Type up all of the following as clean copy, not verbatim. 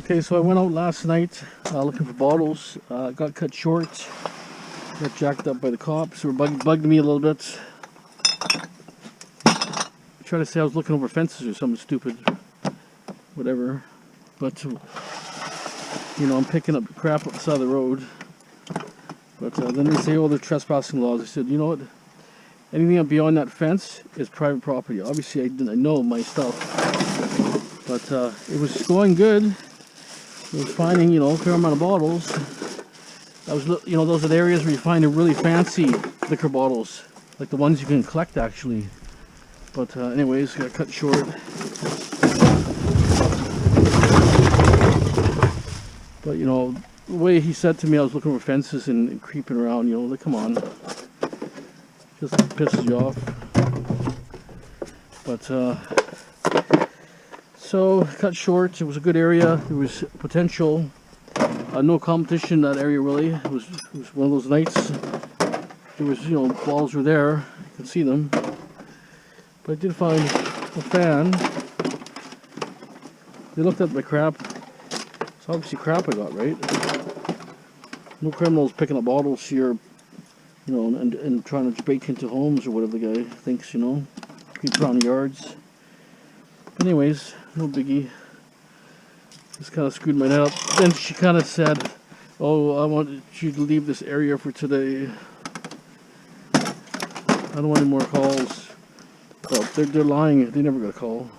Okay, so I went out last night looking for bottles. Got cut short. Got jacked up by the cops who were bugged me a little bit. Try to say I was looking over fences or something stupid. Whatever. But, you know, I'm picking up crap up the side of the road. But then they say, oh, they're trespassing laws. I said, you know what? Anything beyond that fence is private property. Obviously, I know my stuff. But it was going good. I was finding, you know, a fair amount of bottles. I was, you know, those are the areas where you find the really fancy liquor bottles. Like the ones you can collect, actually. But anyways, got cut short. But, you know, the way he said to me, I was looking for fences and creeping around, you know, like, come on. Just pisses you off. But, so, cut short. It was a good area. There was potential. No competition in that area, really. It was one of those nights. There was, you know, balls were there. You could see them. But I did find a fan. They looked at my crap. It's obviously crap I got, right? No criminals picking up bottles here, you know, and trying to break into homes or whatever the guy thinks, you know. Creep around yards. Anyways, no biggie. Just kind of screwed my head up. Then she kind of said, oh, I want you to leave this area for today. I don't want any more calls. Well, they're lying. They never got a call.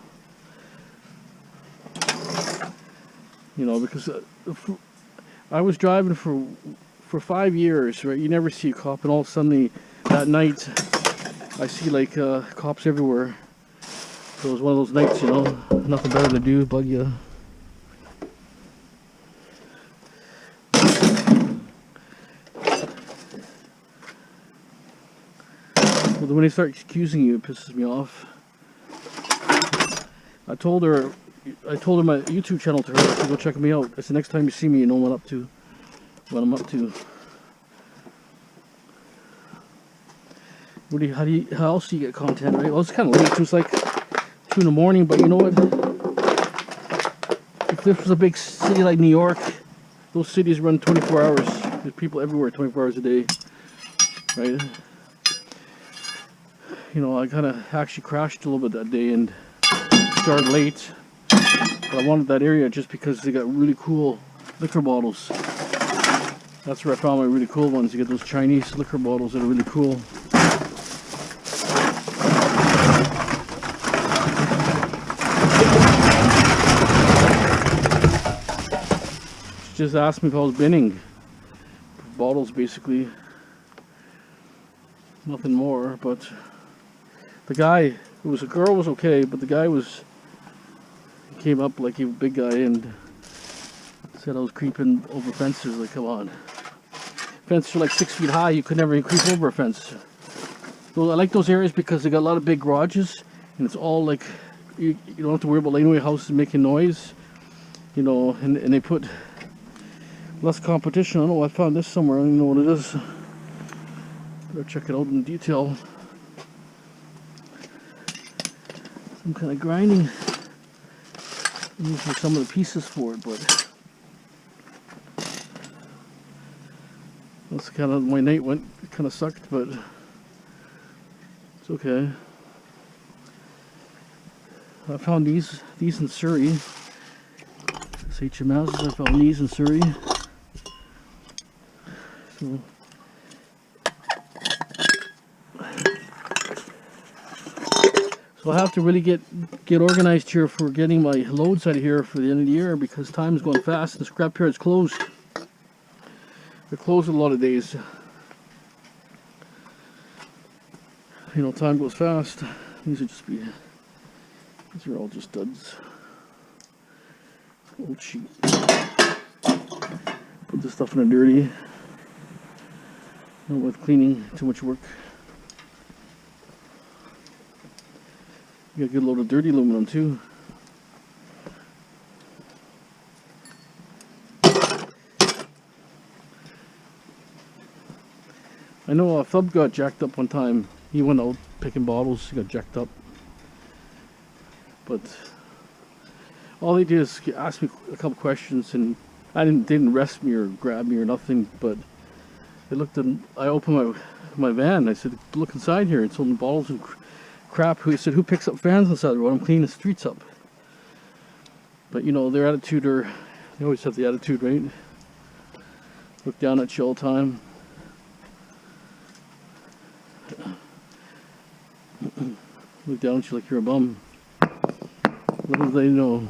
You know, because I was driving for 5 years, right? You never see a cop, and all of a sudden that night I see like cops everywhere. So it was one of those nights, you know, nothing better to do, bug you. But when they start accusing you, it pisses me off. I told her my YouTube channel to her to go check me out. I said, next time you see me, you know what I'm up to. How else do you get content, right? Well, it's kind of late. It was like 2 in the morning, but you know what? If this was a big city like New York, those cities run 24 hours. There's people everywhere 24 hours a day, right? You know, I kind of actually crashed a little bit that day and started late. But I wanted that area just because they got really cool liquor bottles. That's where I found my really cool ones. You get those Chinese liquor bottles that are really cool. She just asked me if I was binning bottles, basically. Nothing more, but the guy, who was a girl, was okay, but the guy came up like a big guy and said I was creeping over fences. Like, come on. Fences are like 6 feet high. You could never creep over a fence. So I like those areas because they got a lot of big garages, and it's all like, you don't have to worry about laneway houses making noise, you know, and they put less competition. I don't know, I found this somewhere. I don't even know what it is. Better check it out in detail. Some kind of grinding. These are some of the pieces for it, but that's kind of, my night went, it kind of sucked, but it's okay. I found these in Surrey. It's HMS. I found these in Surrey. So I have to really get organized here for getting my loads out of here for the end of the year, because time is going fast and the scrap yard's closed. They're closed a lot of days. You know, time goes fast. These are all just duds. Old sheet. Put this stuff in a dirty. Not worth cleaning, too much work. You got a good load of dirty aluminum too. I know Thub got jacked up one time. He went out picking bottles, he got jacked up. But all they did is ask me a couple questions, and they didn't arrest me or grab me or nothing, but they looked at, I opened my van, I said, look inside here, it's only bottles and crap. He said, who picks up fans on the side of the road? I'm cleaning the streets up. But you know, their attitude, they always have the attitude, right? Look down at you all the time. Look down at you like you're a bum. Little do they know.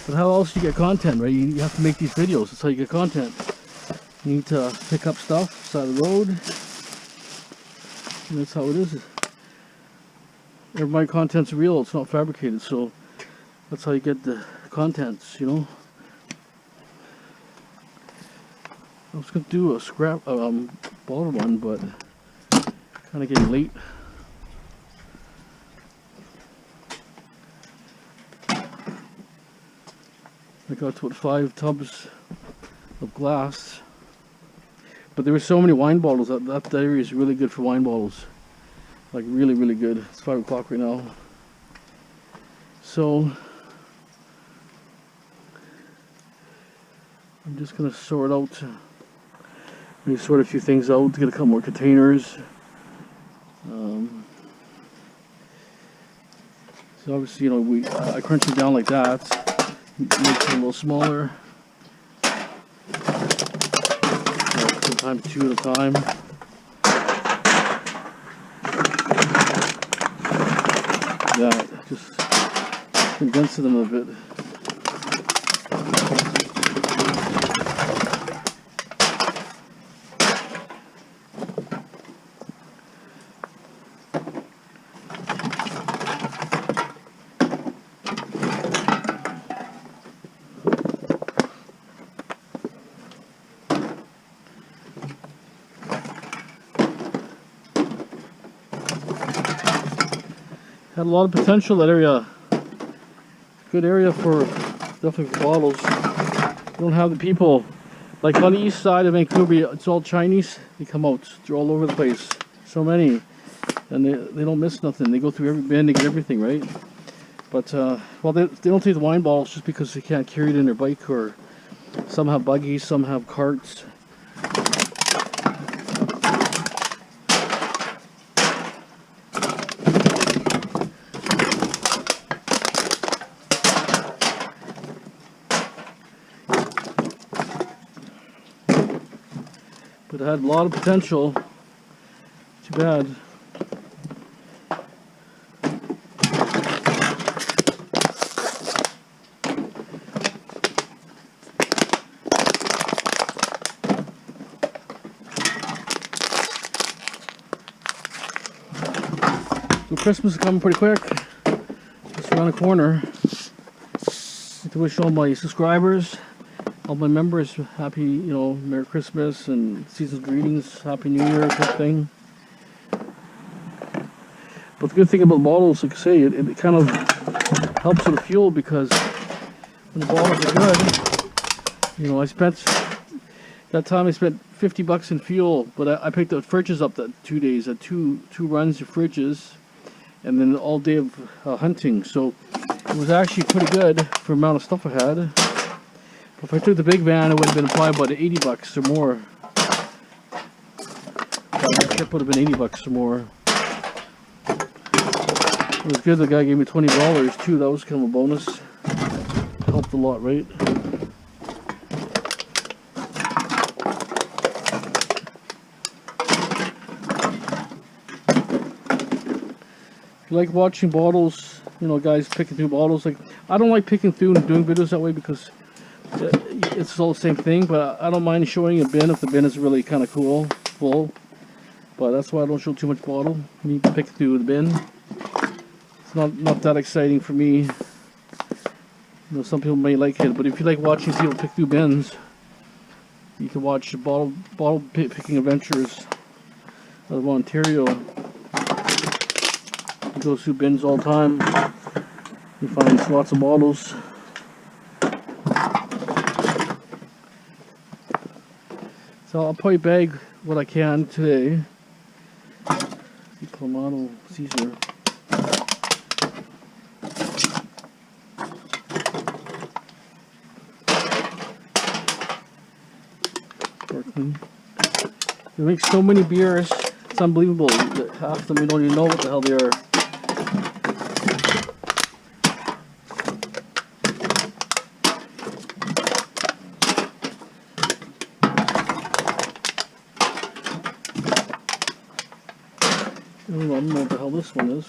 But how else do you get content, right? You have to make these videos. That's how you get content. You need to pick up stuff side of the road. And that's how it is. Every content's real. It's not fabricated. So that's how you get the contents, you know. I was going to do a scrap bottle one, but kind of getting late. I got to 5 tubs of glass, but there were so many wine bottles. That area is really good for wine bottles, like really, really good. It's 5 o'clock right now, so I'm just gonna sort out. Maybe sort a few things out to get a couple more containers. So obviously, you know, I crunch it down like that. Makes it a little smaller. Sometimes 2 at a time. Yeah, just condense them a bit. Had a lot of potential, that area. Good area for, definitely for bottles. You don't have the people, like on the east side of Vancouver, it's all Chinese. They come out, they're all over the place. So many. And they don't miss nothing. They go through every bin, they get everything, right? But, well, they don't take the wine bottles just because they can't carry it in their bike, or some have buggies, some have carts. But it had a lot of potential. Too bad. So Christmas is coming pretty quick. Just around the corner. I'd like to wish all my subscribers, all my members, happy, you know, Merry Christmas and season's greetings, Happy New Year, type thing. But the good thing about bottles, like I say, it kind of helps with the fuel, because when the bottles are good, you know, I spent $50 in fuel, but I picked up fridges up that 2 days, at two runs of fridges, and then all day of hunting. So it was actually pretty good for the amount of stuff I had. If I took the big van, it would have been probably about $80 or more. The trip would have been $80 or more. It was good the guy gave me $20 too. That was kind of a bonus. Helped a lot, right? If you like watching bottles, you know, guys picking through bottles, like, I don't like picking through and doing videos that way, because it's all the same thing, but I don't mind showing a bin if the bin is really kind of cool, full. But that's why I don't show too much bottle. You need to pick through the bin. It's not that exciting for me. You know, some people may like it, but if you like watching people pick through bins, you can watch bottle picking adventures out of Ontario. He goes through bins all the time. He finds lots of bottles. So I'll probably bag what I can today. Clamato Caesar. They make so many beers, it's unbelievable. Half of them we don't even know what the hell they are. I don't know what the hell this one is.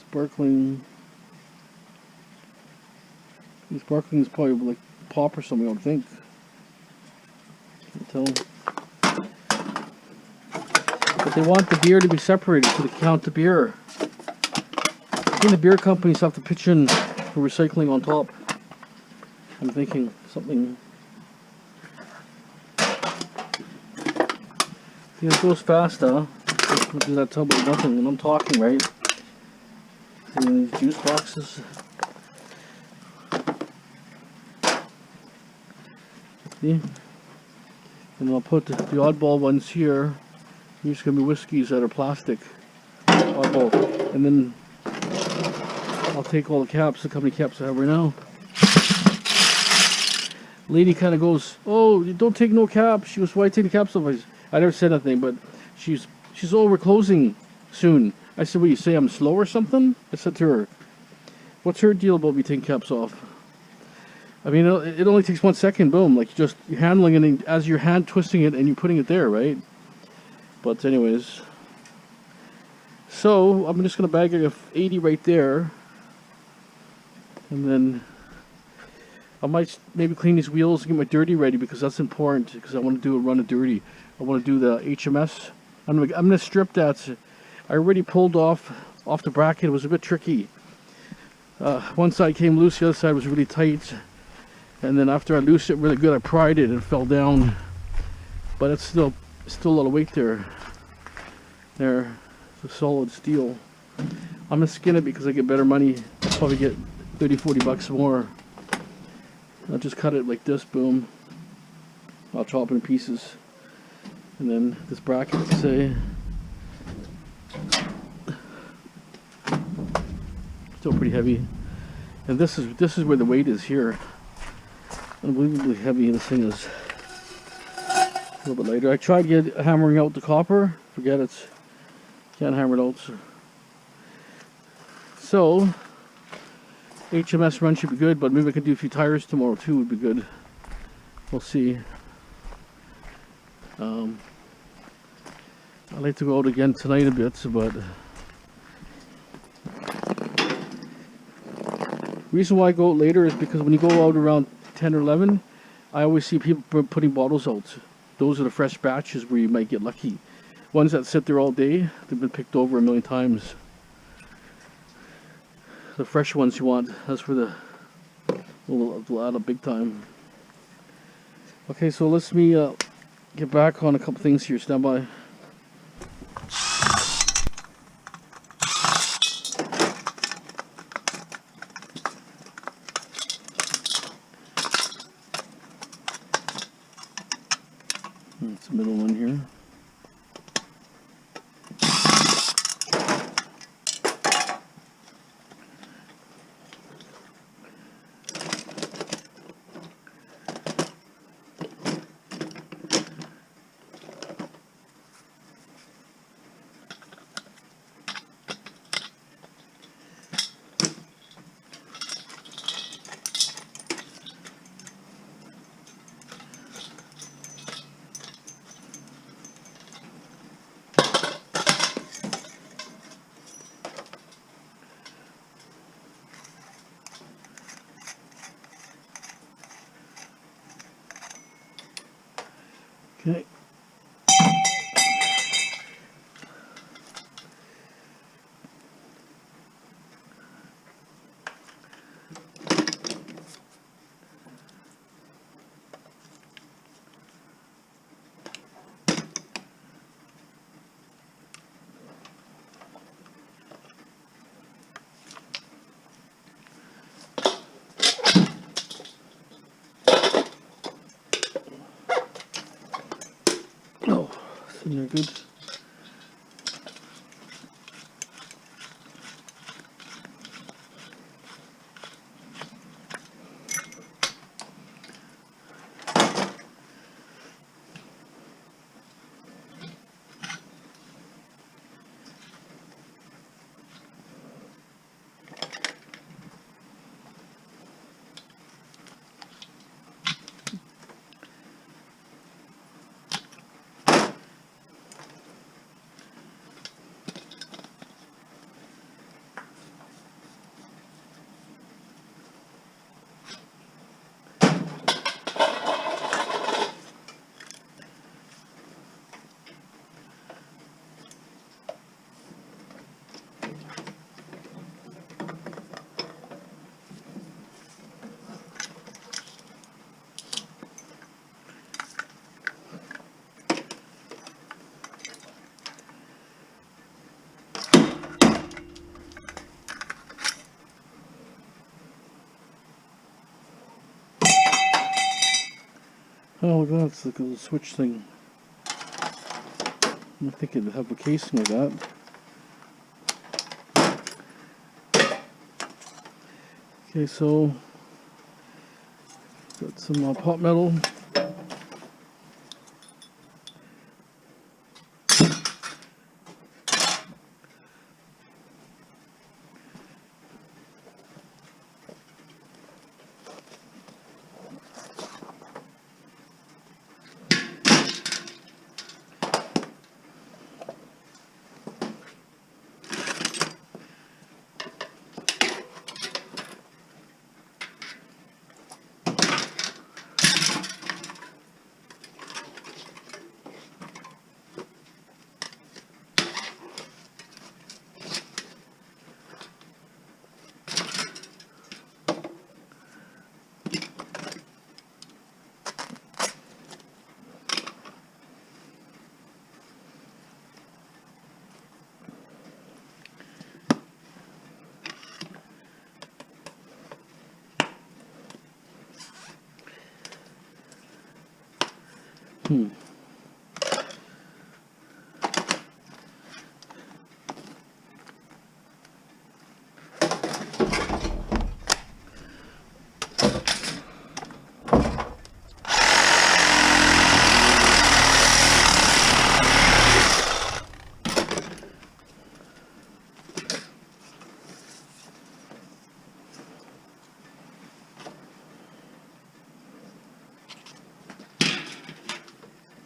Sparkling. Sparkling is probably like pop or something, I would think. Can't tell. But they want the beer to be separated so they count the beer. I think the beer companies have to pitch in for recycling on top. I'm thinking something. Yeah, it goes fast, huh? What does that tell me? Nothing when I'm talking, right? And these juice boxes. See? And I'll put the oddball ones here. These are going to be whiskeys that are plastic. Oddball. And then I'll take all the caps, the company caps I have right now. Lady kind of goes, "Oh, you don't take no caps." She goes, "Why take the caps off?" I never said anything, but she's, "Oh, we're closing soon." I said, "What, you say I'm slow or something?" I said to her, "What's her deal about me taking caps off?" I mean, it only takes 1 second, boom, like you're handling it and as your hand twisting it and you're putting it there, right? But anyways, so I'm just gonna bag it of 80 right there, and then I might maybe clean these wheels and get my dirty ready because that's important because I want to do a run of dirty. I want to do the HMS. I'm gonna strip that. I already pulled off the bracket. It was a bit tricky. One side came loose, the other side was really tight. And then after I loosed it really good, I pried it and it fell down. But it's still a lot of weight there. There, it's a solid steel. I'm gonna skin it because I get better money. I'll probably get 30-40 bucks more. I'll just cut it like this, boom. I'll chop it in pieces. And then this bracket, say, still pretty heavy. And this is where the weight is here. Unbelievably heavy. This thing is a little bit lighter. I tried hammering out the copper. Forget it. Can't hammer it out. So HMS run should be good, but maybe I could do a few tires tomorrow too. Would be good. We'll see. I'd like to go out again tonight a bit, but reason why I go out later is because when you go out around 10 or 11, I always see people putting bottles out. Those are the fresh batches where you might get lucky. Ones that sit there all day, they've been picked over a million times. The fresh ones you want, that's for the lot of big time. Okay, so let's get back on a couple things here. Stand by. That's the middle one here. Okay. Oh, it's in there good. Oh, look at that, it's like a little switch thing. I think it'd have a casing like that. Okay, so got some pot metal.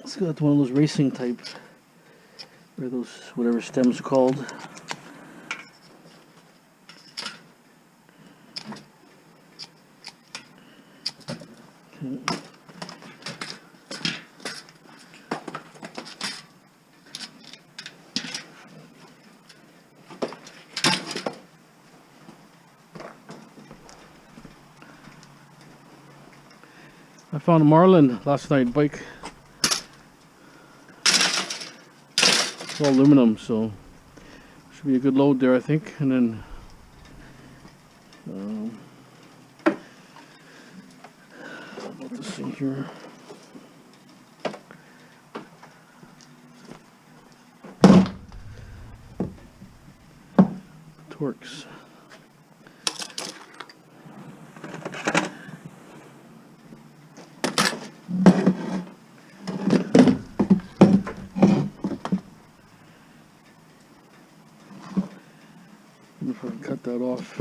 It's got one of those racing type, or those whatever stem's called. Okay. I found a marlin last night bike. It's all aluminum, so should be a good load there, I think. And then about this thing here. Torques. If I can cut that off.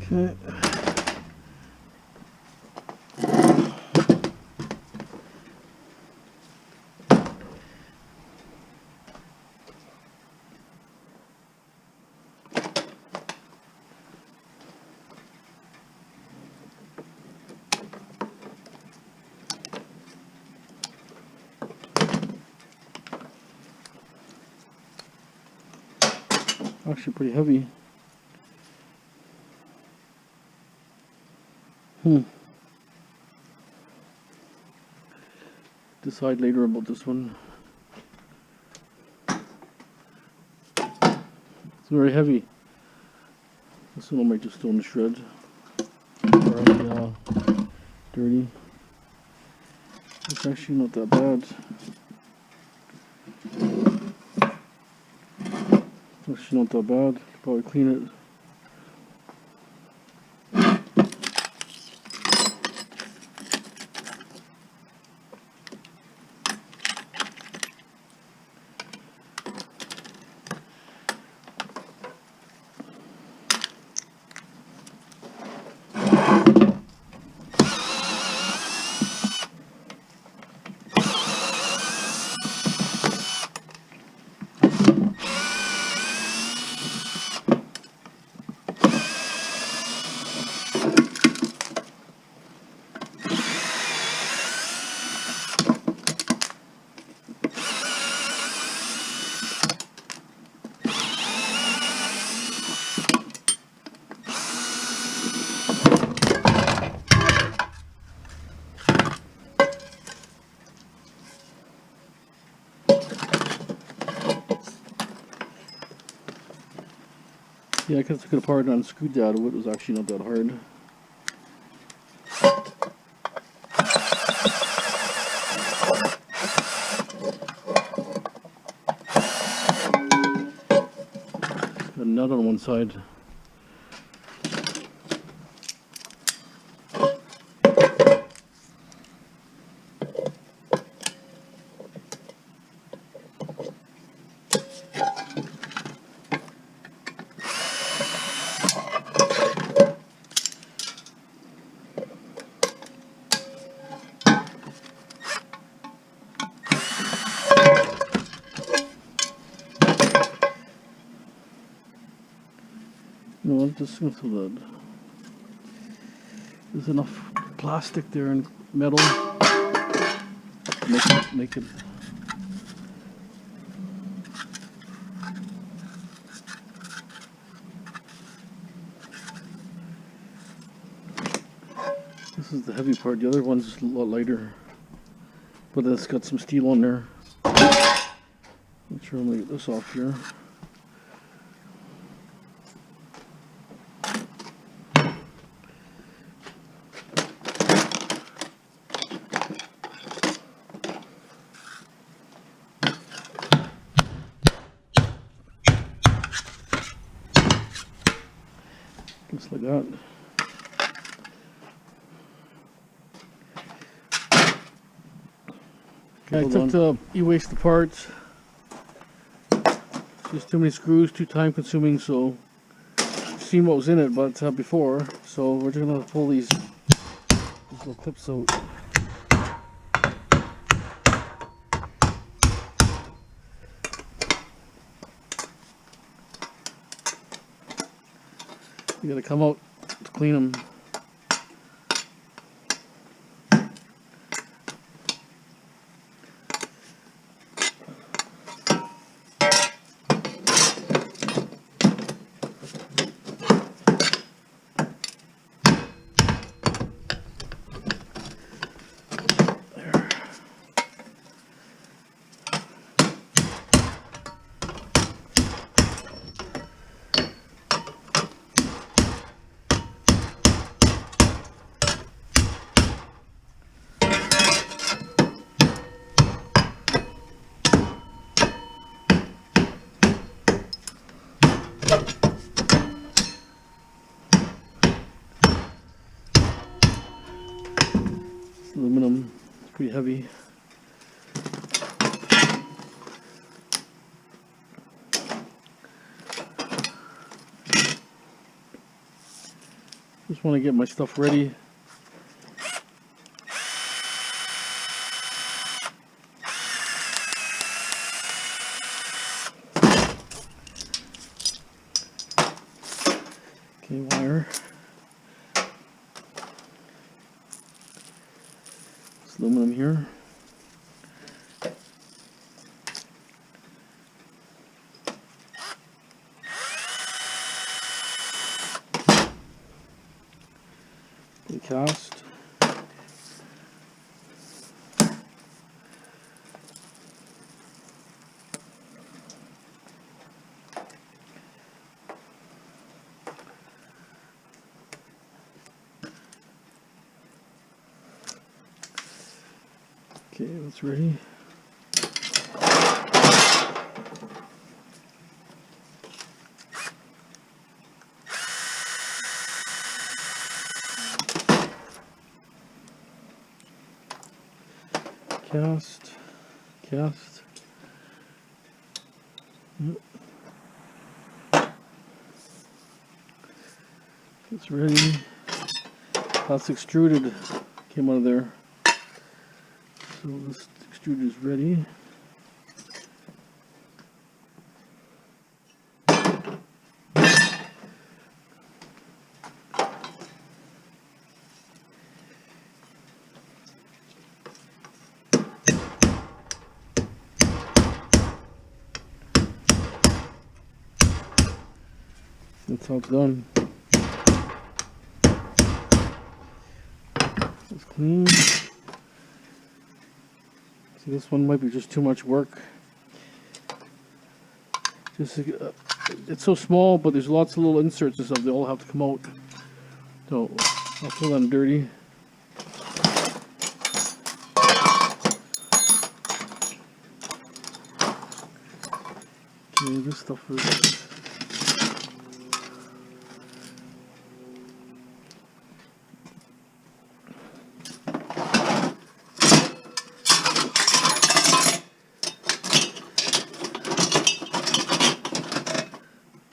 Okay. Actually pretty heavy. Decide later about this one. It's very heavy. This one I might just throw in the shred. Already dirty. It's actually not that bad. It's actually not that bad. Could probably clean it. Yeah, I could have took it apart and unscrewed that. It was actually not that hard. Got a nut on one side. You know what, just going to that. There's enough plastic there and metal. Make it. This is the heavy part. The other one's a lot lighter, but it's got some steel on there. Make sure I'm gonna get this off here. Just like that. Okay, I took the e-waste apart. Just too many screws, too time consuming, so I've seen what was in it but before, so we're just going to pull these little clips out. You gotta come out to clean them. Aluminum, it's pretty heavy. Just want to get my stuff ready. Okay, wire. Aluminum here. The cast. Okay, that's ready. Cast. Yep. It's ready. That's extruded. Came out of there. So this extruder is ready. That's how it's done. It's clean. See, this one might be just too much work. Just to it's so small, but there's lots of little inserts and stuff. They all have to come out. So I'll throw them dirty. Okay, this stuff is.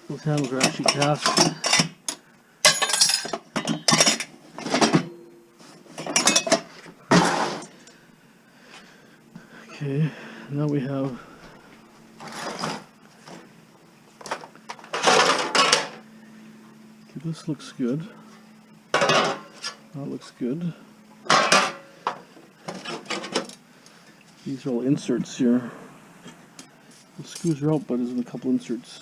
Those handles are actually cast. Okay, now we have this looks good. That looks good. These are all inserts here. The screws are out, but there's a couple inserts.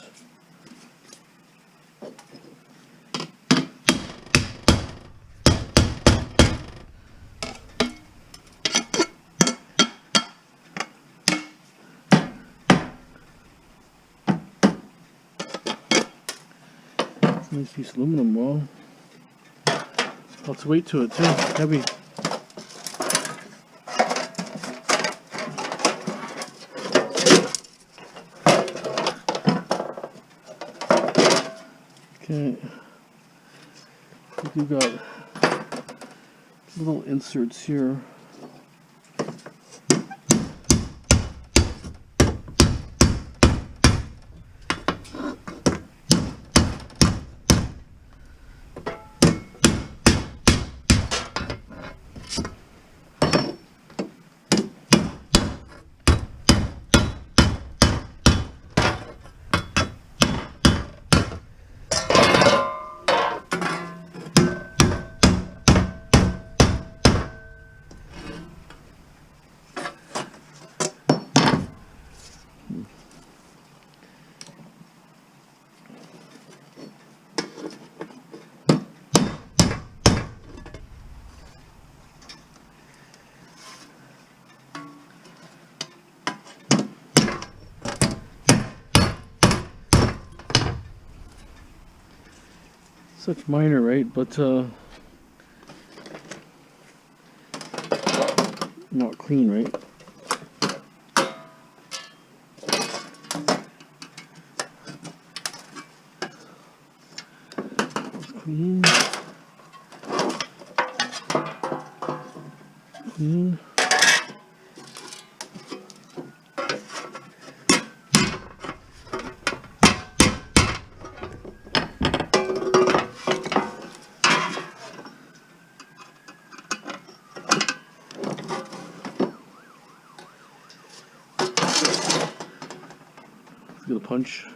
Nice piece of aluminum. Well, lots of weight to it too. Heavy. Okay. We've got little inserts here. Such minor, right? But not clean, right? It's clean. Clean. Get a punch.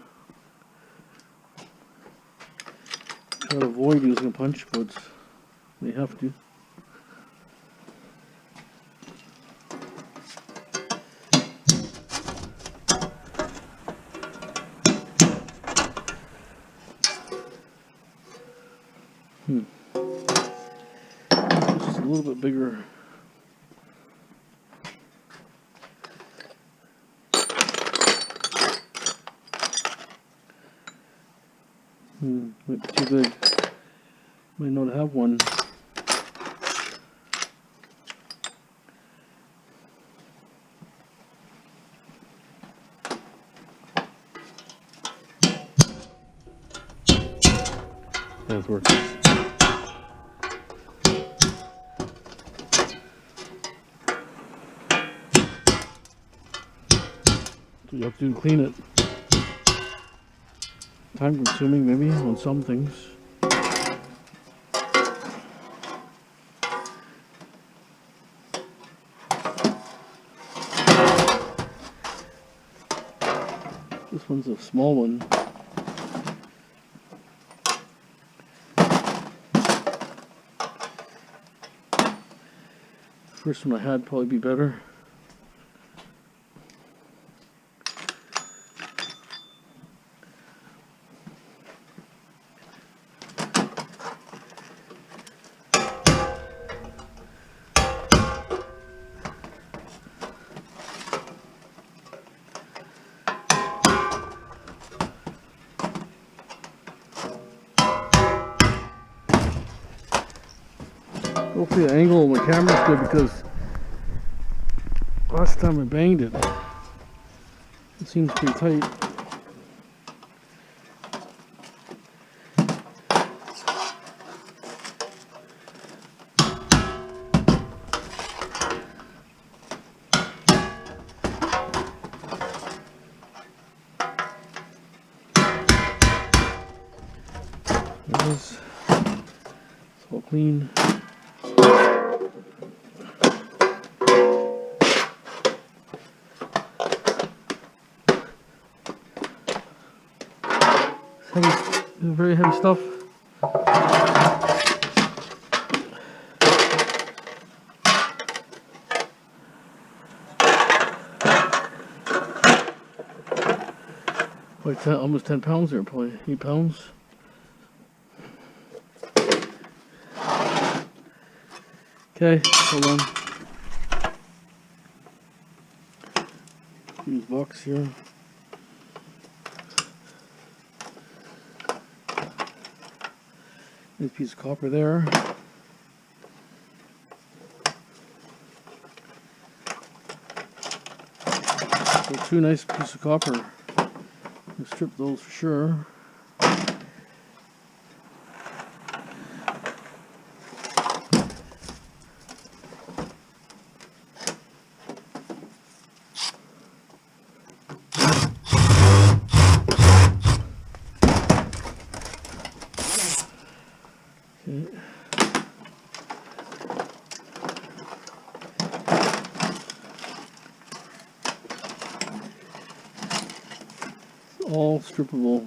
Try to avoid using a punch, but they have to. Just a little bit bigger. Might be too big. Might not have one. That's working. So you have to do to clean it. Time consuming maybe on some things. This one's a small one. First one I had probably be better. Hopefully the angle of my camera is good, because last time I banged it, it seems pretty tight. There it is. It's all clean. Heavy, very heavy stuff. Like almost 10 pounds there, probably 8 pounds. Okay, hold on. Use box here. Nice piece of copper there. So 2 nice pieces of copper. I'll strip those for sure. Okay. All strippable.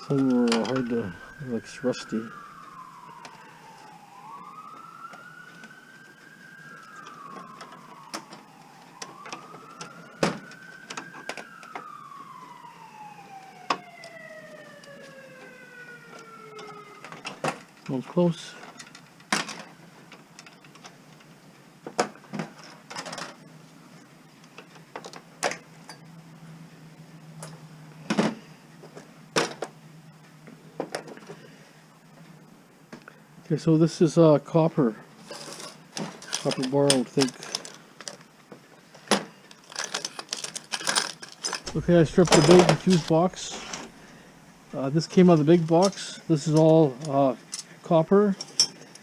Some are hard to, like, it's rusty. One's close. Okay, so this is copper bar, I would think. Okay, I stripped the big fuse box. This came out of the big box. This is all copper.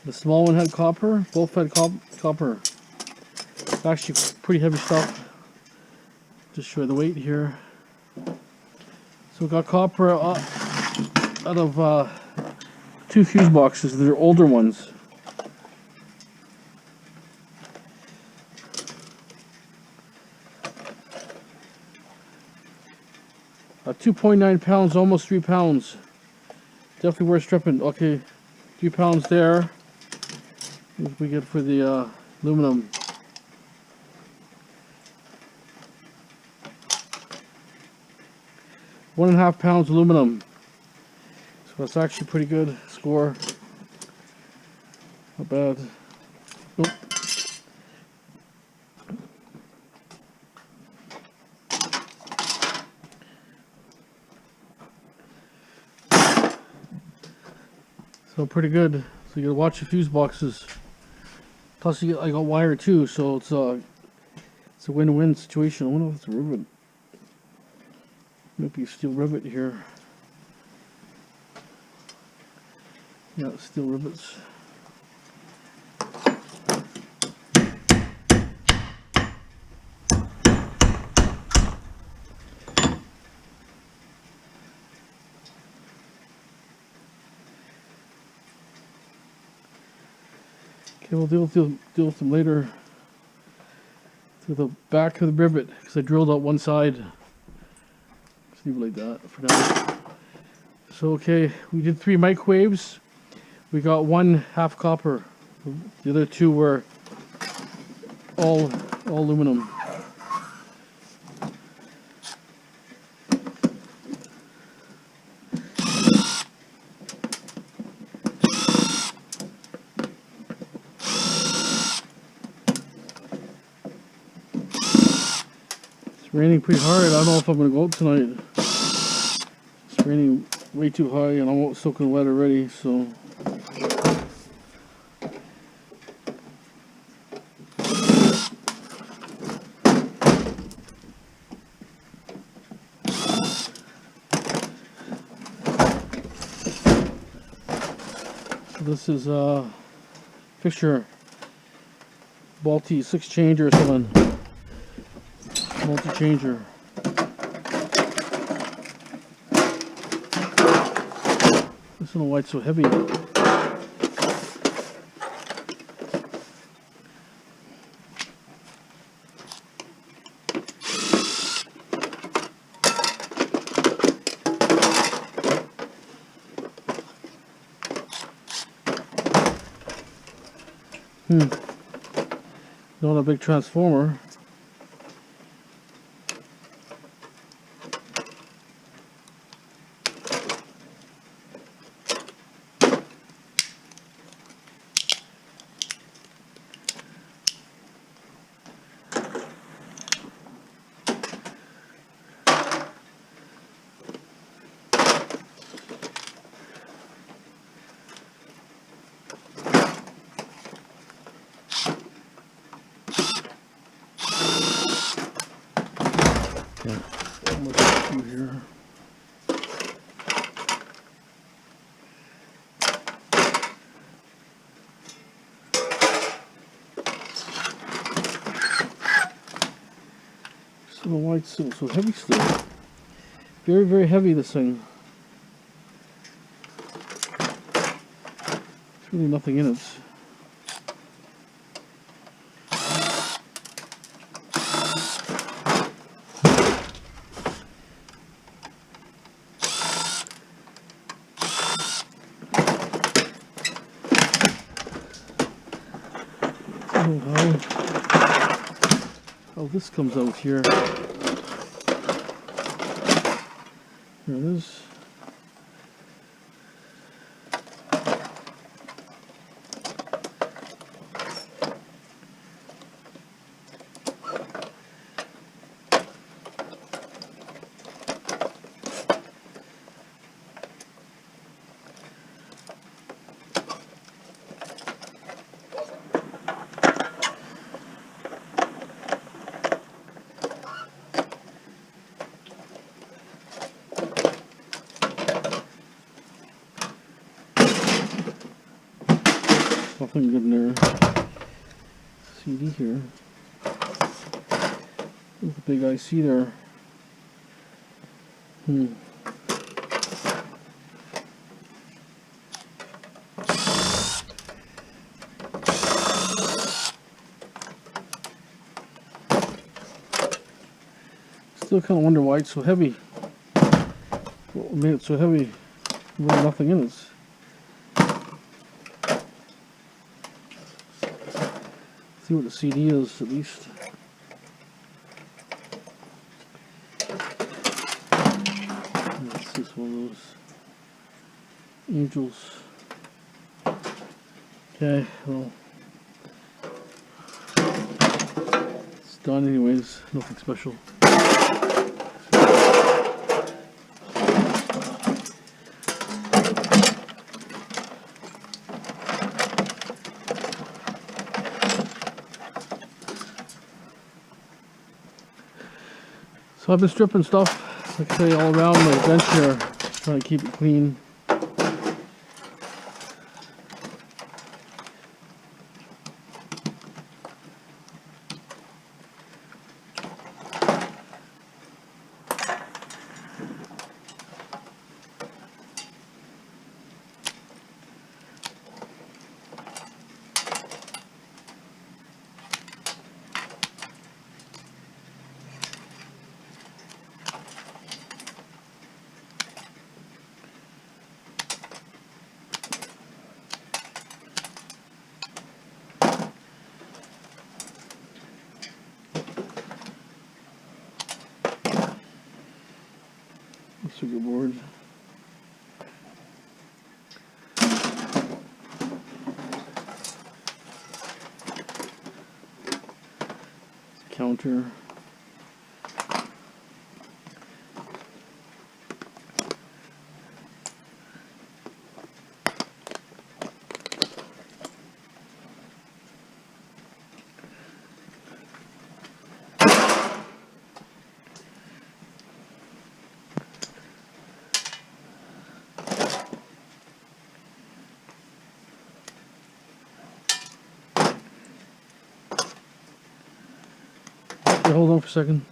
The small one had copper. Both had copper. It's actually pretty heavy stuff. Just show you the weight here. So we got copper out of 2 fuse boxes. They're older ones. 2.9 pounds, almost 3 pounds. Definitely worth stripping. Okay, 3 pounds there. What we get for the aluminum. One and a half pounds aluminum. So that's actually pretty good score. Not bad. Nope. So pretty good. So you gotta watch the fuse boxes. Plus you get, I got wire too, so it's a win-win situation. I wonder if it's a rivet. Might be a steel rivet here. Yeah, steel rivets. Okay, we'll deal with them later. Through the back of the rivet, because I drilled out one side. Just leave it like that for now. So okay, we did 3 microwaves. We got 1 half copper. The other 2 were all aluminum. It's raining pretty hard. I don't know if I'm going to go out tonight. It's raining way too high and I'm soaking wet already, so. This is Fisher Balti 6 changer or something. Multi-changer. I don't know why it's so heavy. Not a big transformer. Here. So why it's so heavy still? Very, very heavy, this thing. There's really nothing in it. How this comes out here. Here it is. Nothing good in there. CD here. There's a big IC there. Still kind of wonder why it's so heavy. What made it so heavy? Really nothing in it. See what the CD is, at least. This is one of those Angels. Okay, well, it's done anyways, nothing special. So I've been stripping stuff, like I say, all around my bench here, trying to keep it clean. Circuit board. Counter. Okay, hold on for a second.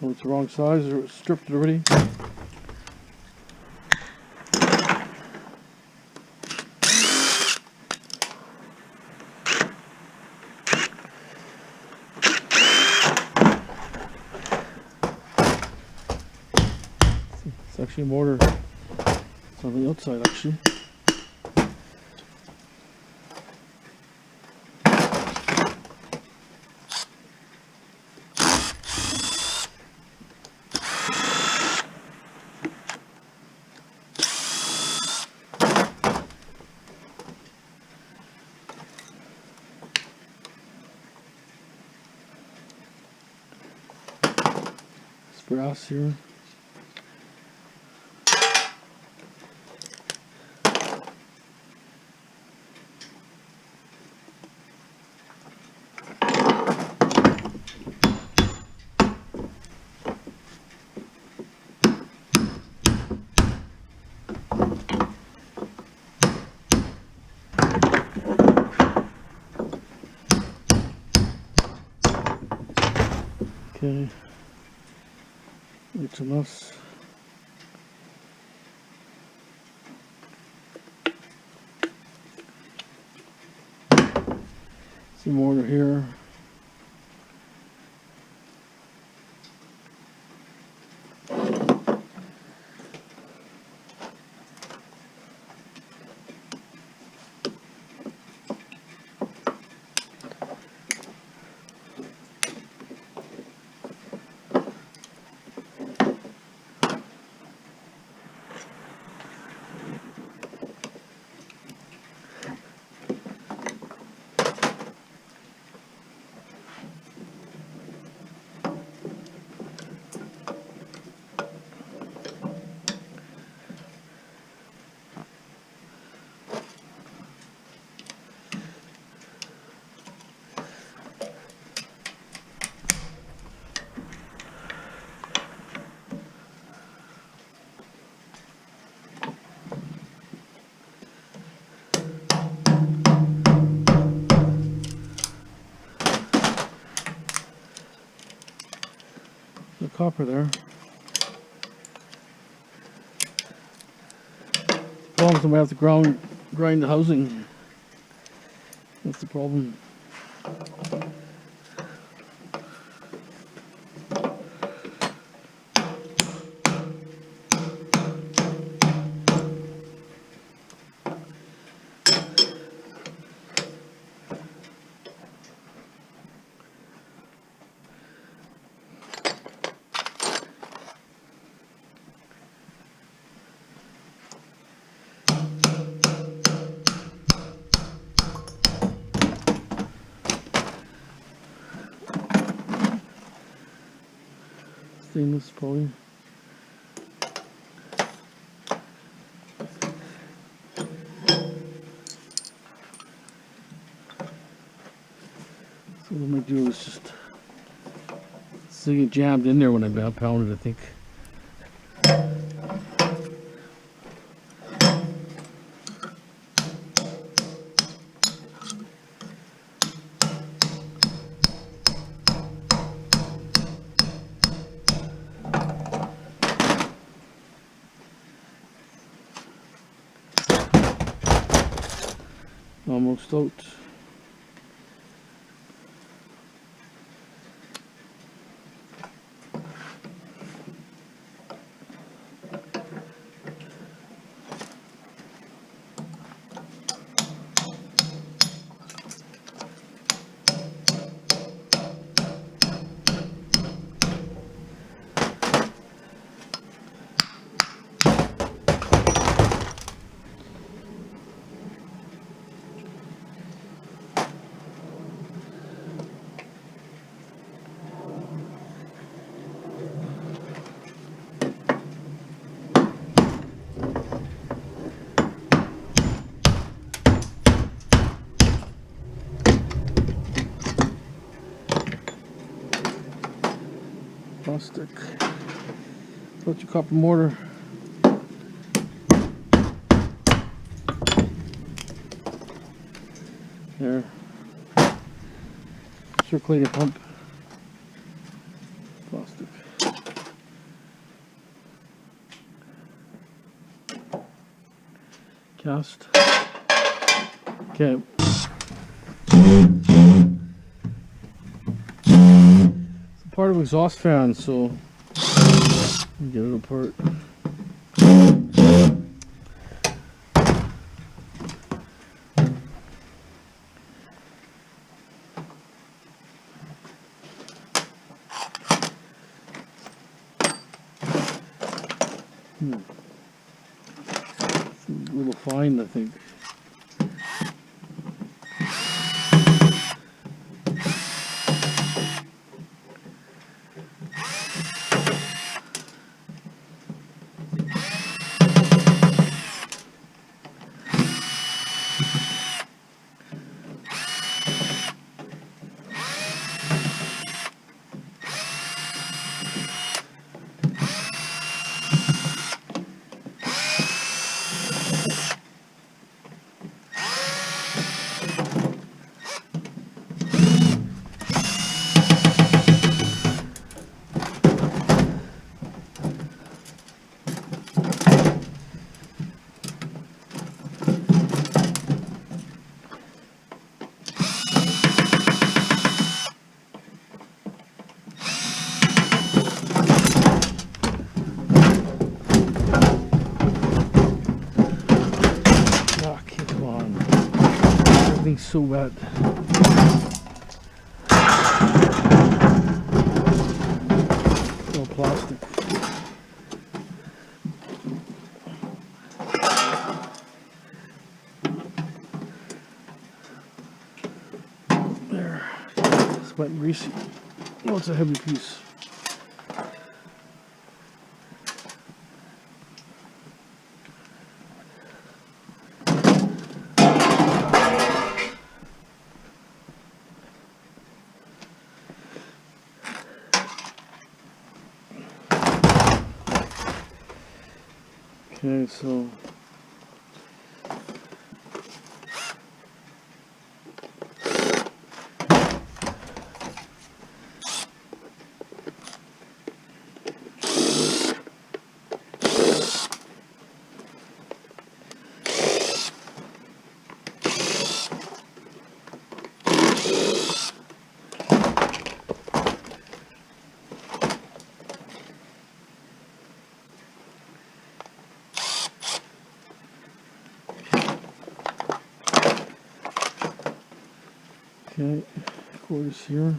Oh, it's the wrong size, or it's stripped already. It's actually a mortar. It's on the outside, actually. Brass here. Okay. It's a mess. Some mortar here. The copper there. Problem is we have to grind the housing. That's the problem. stainless probably. So what I'm gonna do is just get jammed in there when I pound it, I think. Almost out. Plastic. Put your copper mortar. There. Circulating pump. Plastic. Cast. Okay. Part of exhaust fan, so get it apart. It's a little fine, I think. So wet. All plastic. There. It's wet and greasy. Oh, it's a heavy piece. Okay, so okay, quarters here.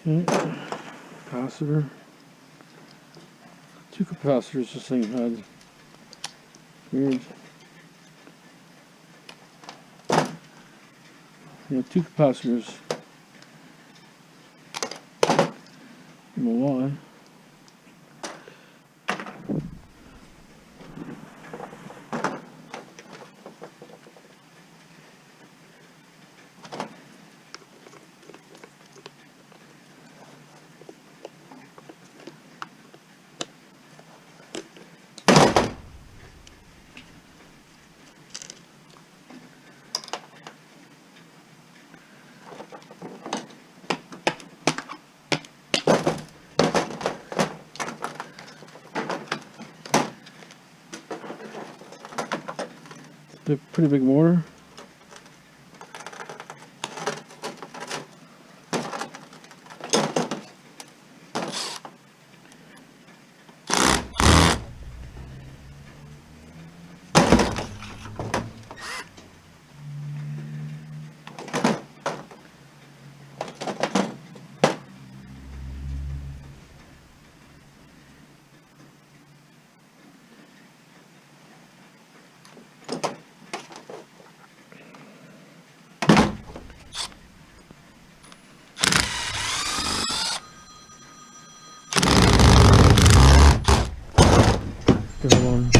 Okay, capacitor. 2 capacitors this thing had. Weird. Yeah, 2 capacitors. I don't know why. Pretty big motor. Everyone.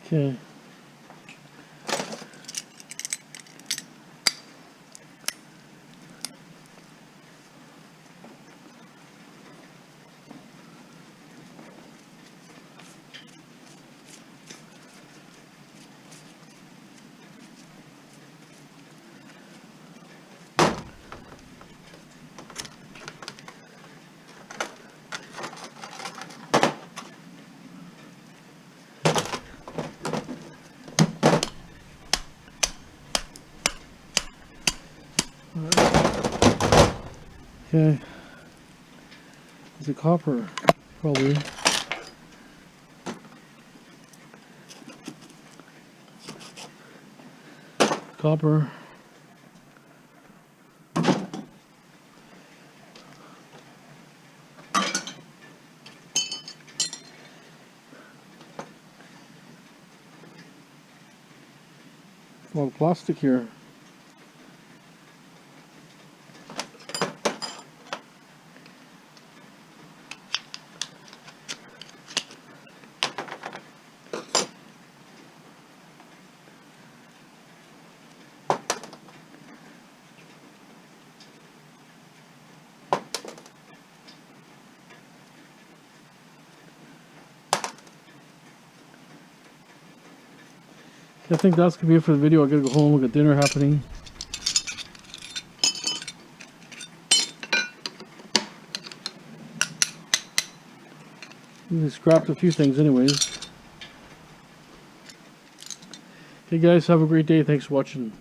Okay. Okay. Is it copper? Probably. Copper. A lot of plastic here. I think that's gonna be it for the video. I gotta go home, look at dinner happening. We scrapped a few things anyways. Okay guys, have a great day. Thanks for watching.